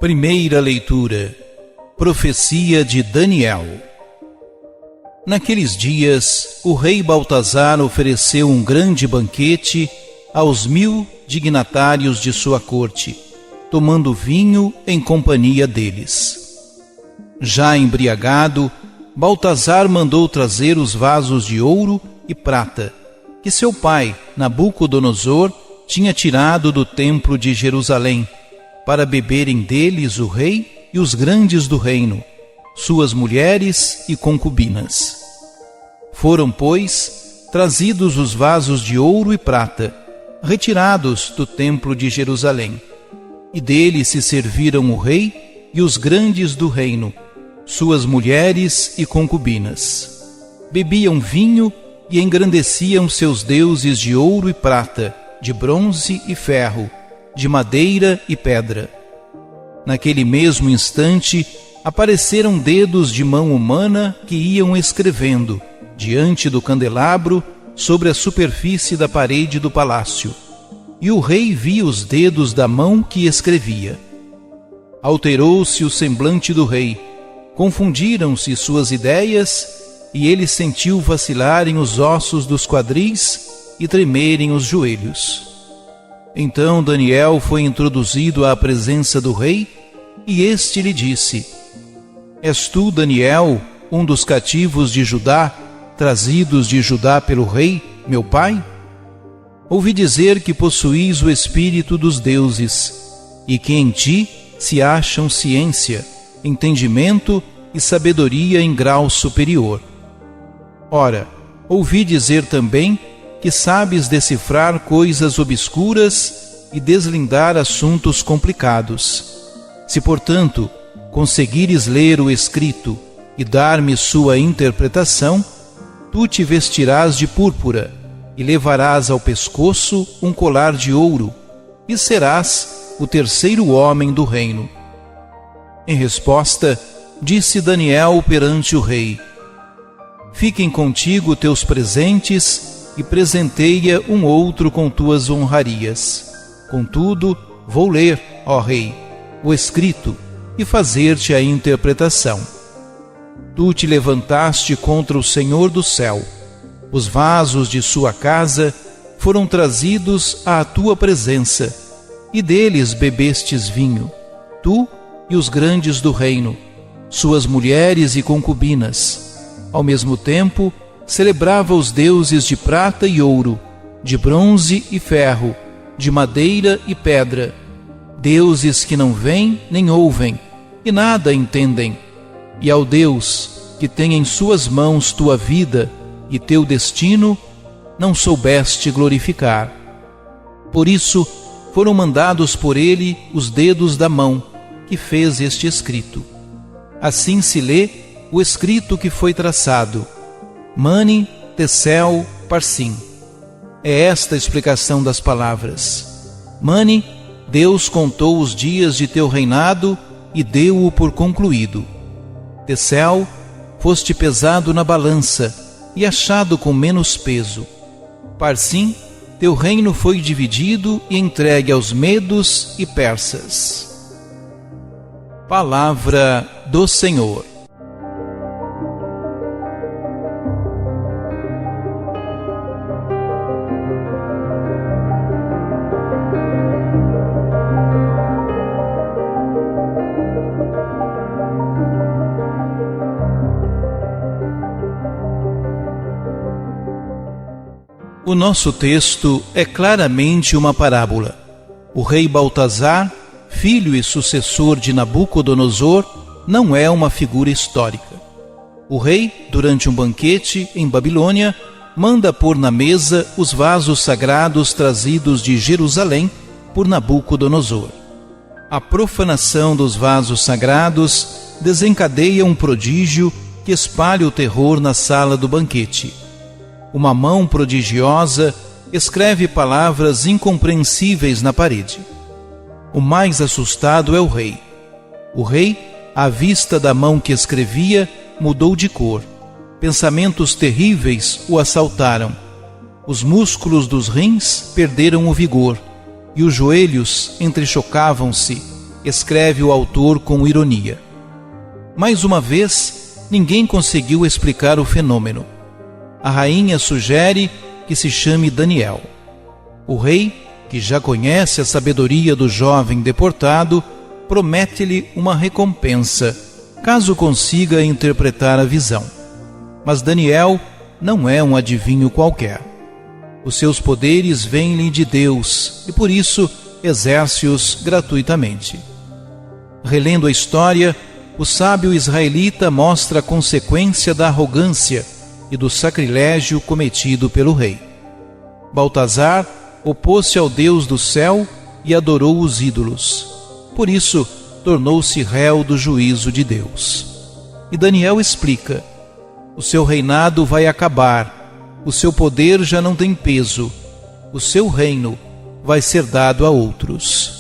Primeira leitura. Profecia de Daniel. Naqueles dias, o rei Baltazar ofereceu um grande banquete aos 1000 dignatários de sua corte, tomando vinho em companhia deles. Já embriagado, Baltazar mandou trazer os vasos de ouro e prata que seu pai, Nabucodonosor, tinha tirado do templo de Jerusalém, para beberem deles o rei e os grandes do reino, suas mulheres e concubinas. Foram, pois, trazidos os vasos de ouro e prata, retirados do templo de Jerusalém, e deles se serviram o rei e os grandes do reino, suas mulheres e concubinas. Bebiam vinho e engrandeciam seus deuses de ouro e prata, de bronze e ferro, de madeira e pedra. Naquele mesmo instante, apareceram dedos de mão humana que iam escrevendo, diante do candelabro, sobre a superfície da parede do palácio. E o rei via os dedos da mão que escrevia. Alterou-se o semblante do rei, confundiram-se suas ideias, e ele sentiu vacilarem os ossos dos quadris e tremerem os joelhos. Então Daniel foi introduzido à presença do rei, e este lhe disse: És tu, Daniel, um dos cativos de Judá, trazidos de Judá pelo rei, meu pai? Ouvi dizer que possuís o espírito dos deuses, e que em ti se acham ciência, entendimento e sabedoria em grau superior. Ora, ouvi dizer também que sabes decifrar coisas obscuras e deslindar assuntos complicados. Se, portanto, conseguires ler o escrito e dar-me sua interpretação, tu te vestirás de púrpura e levarás ao pescoço um colar de ouro, e serás o terceiro homem do reino. Em resposta, disse Daniel perante o rei: Fiquem contigo teus presentes e presenteia um outro com tuas honrarias. Contudo, vou ler, ó rei, o escrito e fazer-te a interpretação. Tu te levantaste contra o Senhor do céu. Os vasos de sua casa foram trazidos à tua presença, e deles bebestes vinho, tu e os grandes do reino, suas mulheres e concubinas. Ao mesmo tempo, celebrava os deuses de prata e ouro, de bronze e ferro, de madeira e pedra, deuses que não veem nem ouvem, e nada entendem, e ao Deus que tem em suas mãos tua vida e teu destino, não soubeste glorificar. Por isso, foram mandados por ele os dedos da mão que fez este escrito. Assim se lê o escrito que foi traçado: Mani, Tecel, Parsim. É esta a explicação das palavras. Mani, Deus contou os dias de teu reinado e deu-o por concluído. Tecel, foste pesado na balança e achado com menos peso. Parsim, teu reino foi dividido e entregue aos medos e persas. Palavra do Senhor. O nosso texto é claramente uma parábola. O rei Baltazar, filho e sucessor de Nabucodonosor, não é uma figura histórica. O rei, durante um banquete em Babilônia, manda pôr na mesa os vasos sagrados trazidos de Jerusalém por Nabucodonosor. A profanação dos vasos sagrados desencadeia um prodígio que espalha o terror na sala do banquete. Uma mão prodigiosa escreve palavras incompreensíveis na parede. O mais assustado é o rei. O rei, à vista da mão que escrevia, mudou de cor. Pensamentos terríveis o assaltaram. Os músculos dos rins perderam o vigor, e os joelhos entrechocavam-se, escreve o autor com ironia. Mais uma vez, ninguém conseguiu explicar o fenômeno. A rainha sugere que se chame Daniel. O rei, que já conhece a sabedoria do jovem deportado, promete-lhe uma recompensa, caso consiga interpretar a visão. Mas Daniel não é um adivinho qualquer. Os seus poderes vêm-lhe de Deus e, por isso, exerce-os gratuitamente. Relendo a história, o sábio israelita mostra a consequência da arrogância e do sacrilégio cometido pelo rei. Baltazar opôs-se ao Deus do céu e adorou os ídolos. Por isso, tornou-se réu do juízo de Deus. E Daniel explica: o seu reinado vai acabar, o seu poder já não tem peso, o seu reino vai ser dado a outros.